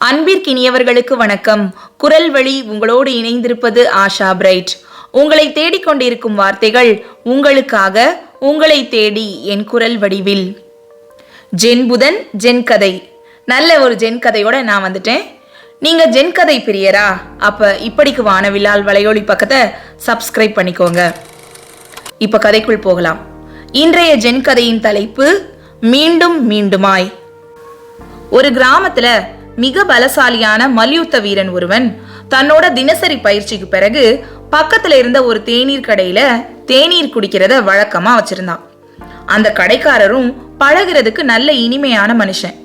அன்பிற்கினியவர்களுக்கு வணக்கம். குரல் வழி உங்களோடு இணைந்திருப்பது ஆஷா பிரைட். உங்களை தேடிக்கொண்டிருக்கும் வார்த்தைகள் உங்களுக்காக, உங்களை தேடி என் குரல் வடிவில். ஜென் புதன் ஜென் கதை. நல்ல ஒரு ஜென் கதையோட நான் வந்துட்டேன். நீங்க ஜென் கதை பிரியரா? அப்ப இப்படிக்கு வானவில்லால் வலையொலி பக்கத்தை சப்ஸ்கிரைப் பண்ணிக்கோங்க. இப்ப கதைக்குள் போகலாம். இன்றைய ஜென் கதையின் தலைப்பு மீண்டும் மீண்டுமாய். ஒரு கிராமத்துல மிக பலசாலியான மல்யுத்த வீரன் ஒருவன் தன்னோட தினசரி பயிற்சிக்கு பிறகு பக்கத்துல இருந்த ஒரு தேநீர் கடையில தேநீர் குடிக்கிறத வழக்கமா வச்சிருந்தான். அந்த கடைக்காரரும் பழகிறதுக்கு நல்ல இனிமையான மனுஷன்.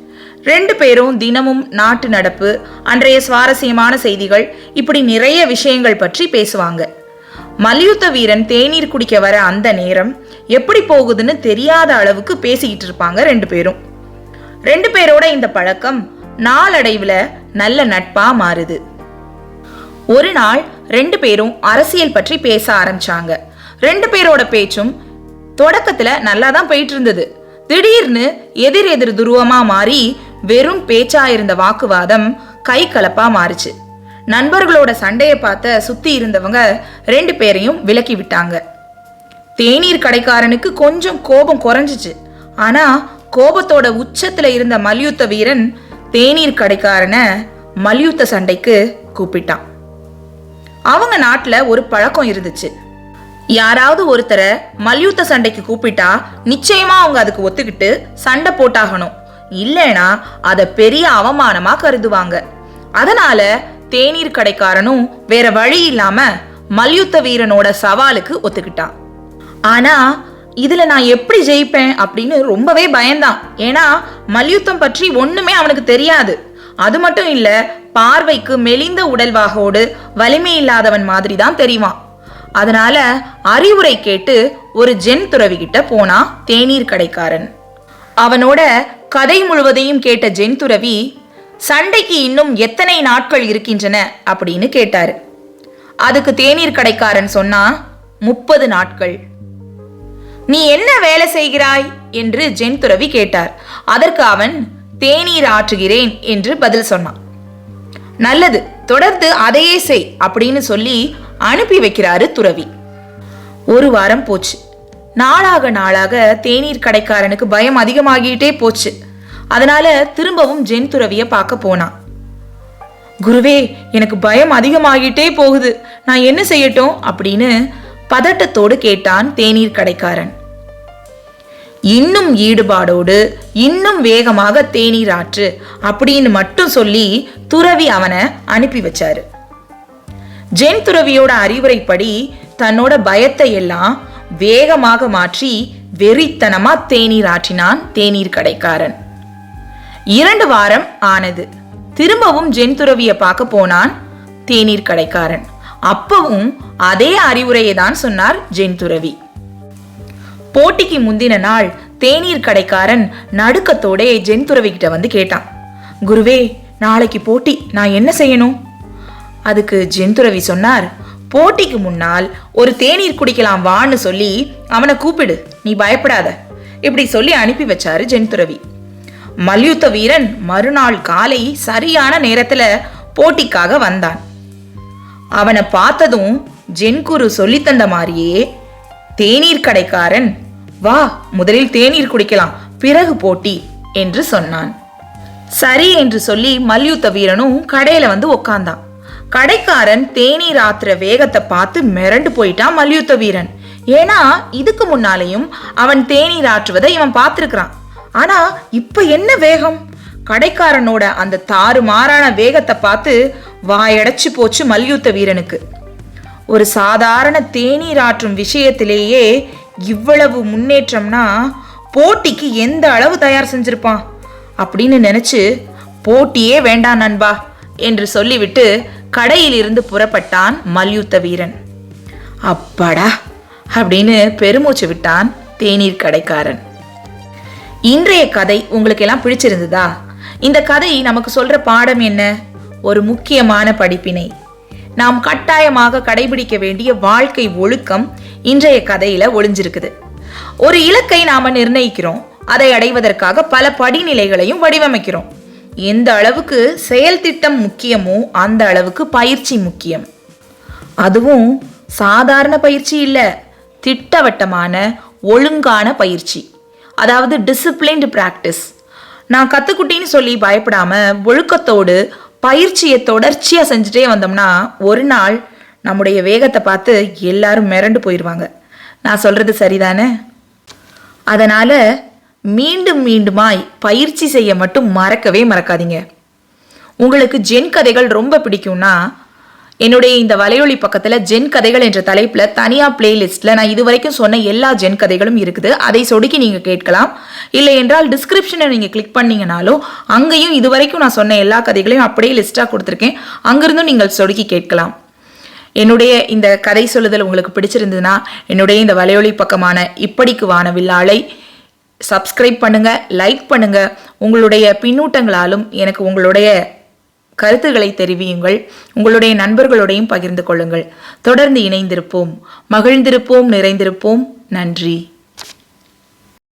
2 பேரும் தினமும் நாட்டு நடப்பு, அன்றைய சுவாரஸ்யமான செய்திகள், இப்படி நிறைய விஷயங்கள் பற்றி பேசுவாங்க. மல்யுத்த வீரன் தேநீர் குடிக்க வர அந்த நேரம் எப்படி போகுதுன்னு தெரியாத அளவுக்கு பேசிக்கிட்டு இருப்பாங்க 2 பேரும். 2 பேரோட இந்த பழக்கம் நாளடைவுல நல்ல நட்பா மாறுது. ஒரு நாள் 2 பேரும் அரசியல் பற்றி பேச ஆரம்பிச்சாங்க. 2 பேரோட பேச்சும் தொடக்கத்துல நல்லா தான் போயிட்டு இருந்தது. திடீர்னு எதிர் துருவமா மாறி வெறும் பேச்சா இருந்த வாக்குவாதம் கை கலப்பா மாறுச்சு. நண்பர்களோட சண்டையை பார்த்த சுத்தி இருந்தவங்க 2 பேரையும் விலக்கி விட்டாங்க. தேநீர் கடைக்காரனுக்கு கொஞ்சம் கோபம் குறைஞ்சிச்சு. ஆனா கோபத்தோட உச்சத்துல இருந்த மல்யுத்த வீரன் தேநீர் கடைக்காரனை மல்யுத்த சண்டைக்கு கூப்பிட்டான். அவங்க நாட்டுல ஒரு பழக்கம் இருந்துச்சு. யாராவது ஒருத்தரை மல்யுத்த சண்டைக்கு கூப்பிட்டா நிச்சயமா அவங்க அதுக்கு ஒத்துக்கிட்டு சண்டை போட்டாகணும். இல்லைனா அத பெரிய அவமானமா கருதுவாங்க. அதனால தேநீர் கடைக்காரனும் வேற வழி இல்லாம மல்யுத்த வீரனோட சவாலுக்கு ஒத்துக்கிட்டான். ஆனா இதுல நான் எப்படி ஜெயிப்பேன் அப்படின்னு ரொம்பவே பயந்தான். ஏன்னா மல்யுத்தம் பற்றி ஒண்ணுமே அவனுக்கு தெரியாது. அது மட்டும் இல்ல, பார்வைக்கு மெலிந்த உடல்வாகோடு வலிமை இல்லாதவன் மாதிரி தான் தெரிவான். அதனால அறிவுரை கேட்டு ஒரு ஜென் துறவி கிட்ட போனா தேநீர் கடைக்காரன். அவனோட கதை முழுவதையும் கேட்ட ஜென் துறவி சண்டைக்கு இன்னும் எத்தனை நாட்கள் இருக்கின்றன அப்படின்னு கேட்டாரு. அதுக்கு தேநீர் கடைக்காரன் சொன்னா 30 நாட்கள். நீ என்ன வேலை செய்கிறாய் என்று ஜென் துறவி கேட்டார். அதற்கு அவன் தேநீர் ஆற்றுகிறேன் என்று பதில் சொன்னான். நல்லது, தொடர்ந்து அதையே செய் அப்படின்னு சொல்லி அனுப்பி வைக்கிறாரு துறவி. 1 வாரம் போச்சு. நாளாக தேநீர் கடைக்காரனுக்கு பயம் அதிகமாகிட்டே போச்சு. அதனால திரும்பவும் ஜென் துறவிய பார்க்க போனான். குருவே, எனக்கு பயம் அதிகமாகிட்டே போகுது, நான் என்ன செய்யட்டும் அப்படின்னு பதட்டத்தோடு கேட்டான் தேநீர் கடைக்காரன். இன்னும் ஈடுபாடோடு இன்னும் வேகமாக தேநீர் ஆற்று அப்படின்னு மட்டும் சொல்லி துறவி அவனை அனுப்பி வச்சாரு. ஜென் துறவியோட அறிவுரைப்படி தன்னோட பயத்தை எல்லாம் வேகமாக மாற்றி வெறித்தனமா தேநீர் ஆற்றினான் தேநீர் கடைக்காரன். 2 வாரம் ஆனது. திரும்பவும் ஜென் துறவிய பார்க்க போனான் தேநீர் கடைக்காரன். அப்பவும் அதே அறிவுரையை தான் சொன்னார் ஜென் துறவி. போட்டிக்கு முந்தின நாள் தேநீர் கடைக்காரன் நடுக்கத்தோட ஜென் துறவி கிட்ட வந்து கேட்டான். குருவே, நாளைக்கு போட்டி, நான் என்ன செய்யணும்? அதுக்கு ஜென் துறவி சொன்னார், போட்டிக்கு முன்னால் ஒரு தேநீர் குடிக்கலாம் வான்னு சொல்லி அவனை கூப்பிடு, நீ பயப்படாத, இப்படி சொல்லி அனுப்பி வச்சாரு ஜென் துறவி. மல்யுத்த வீரன் மறுநாள் காலை சரியான நேரத்துல போட்டிக்காக வந்தான். அவனை பார்த்ததும் ஜென் குரு சொல்லி தந்த மாதிரியே தேநீர் கடைக்காரன், வா, முதலில் தேநீர் குடிக்கலாம், பிறகு போட்டி என்று சொன்னான். சரி என்று சொல்லி மல்யுத்த வீரனும் கடையில வந்து உக்காந்தான். கடைக்காரன் தேநீர் ஆத்துற வேகத்தை பார்த்து மிரண்டு போயிட்டான் மல்யுத்த வீரன். ஏன்னா இதுக்கு முன்னாலேயும் அவன் தேநீர் ஆற்றுவதை இவன் பார்த்திருக்கிறான். ஆனா இப்ப என்ன வேகம்! கடைக்காரனோட அந்த தாறுமாறான வேகத்தை பார்த்து வாயடைச்சு போச்சு மல்யுத்த வீரனுக்கு. ஒரு சாதாரண தேநீர் ஆற்றும் விஷயத்திலேயே இவ்வளவு முன்னேற்றம்னா போட்டிக்கு எந்த அளவு தயார் செஞ்சிருப்பான் அப்படின்னு நினைச்சு போட்டியே வேண்டாம் நண்பா என்று சொல்லிவிட்டு கடையில் இருந்து புறப்பட்டான் மல்யுத்த வீரன். அப்பாடா அப்படின்னு பெருமூச்சு விட்டான் தேநீர் கடைக்காரன். இன்றைய கதை உங்களுக்கு எல்லாம் பிடிச்சிருந்ததா? இந்த கதை நமக்கு சொல்ற பாடம் என்ன? ஒரு முக்கியமான படிப்பினை. நாம் கட்டாயமாக கடைபிடிக்க வேண்டிய வாழ்க்கை ஒழுக்கம் இன்றைய கதையில ஒளிஞ்சிருக்குது. ஒரு இலக்கை நாம நிர்ணயிக்கிறோம். அதை அடைவதற்காக பல படிநிலைகளையும் வடிவமைக்கிறோம். எந்த அளவுக்கு செயல் திட்டம் முக்கியமோ அந்த அளவுக்கு பயிற்சி முக்கியம். அதுவும் சாதாரண பயிற்சி இல்லை, திட்டவட்டமான ஒழுங்கான பயிற்சி, அதாவது டிசிப்ளின்டு ப்ராக்டிஸ். நான் கற்றுக்குட்டின்னு சொல்லி பயப்படாம ஒழுக்கத்தோடு பயிற்சியை தொடர்ச்சியாக செஞ்சுட்டே வந்தோம்னா ஒரு நாள் நம்முடைய வேகத்தை பார்த்து எல்லாரும் மிரண்டு போயிடுவாங்க. நான் சொல்கிறது சரிதானே? அதனால் மீண்டும் மீண்டுமாய் பயிற்சி செய்ய மட்டும் மறக்கவே மறக்காதீங்க. உங்களுக்கு ஜென் கதைகள் ரொம்ப பிடிக்கும்னா என்னுடைய இந்த வலையொலி பக்கத்தில் ஜென் கதைகள் என்ற தலைப்பில் தனியாக பிளேலிஸ்ட்டில் நான் இது வரைக்கும் சொன்ன எல்லா ஜென் கதைகளும் இருக்குது. அதை சொடுக்கி நீங்கள் கேட்கலாம். இல்லை என்றால் டிஸ்கிரிப்ஷனை நீங்கள் கிளிக் பண்ணிங்கனாலும் அங்கேயும் இது வரைக்கும் நான் சொன்ன எல்லா கதைகளையும் அப்படியே லிஸ்ட்டாக கொடுத்துருக்கேன். அங்கிருந்தும் நீங்கள் சொடுக்கி கேட்கலாம். என்னுடைய இந்த கதை சொல்லுதல் உங்களுக்கு பிடிச்சிருந்ததுன்னா என்னுடைய இந்த வலையொலி பக்கமான இப்படிக்கு வானவில்லாலை சப்ஸ்கிரைப் பண்ணுங்கள், லைக் பண்ணுங்கள். உங்களுடைய பின்னூட்டங்களாலும் எனக்கு உங்களுடைய கருத்துக்களை தெரிவியுங்கள். உங்களுடைய நண்பர்களோடையும் பகிர்ந்து கொள்ளுங்கள். தொடர்ந்து இணைந்திருப்போம், மகிழ்ந்திருப்போம், நிறைந்திருப்போம். நன்றி.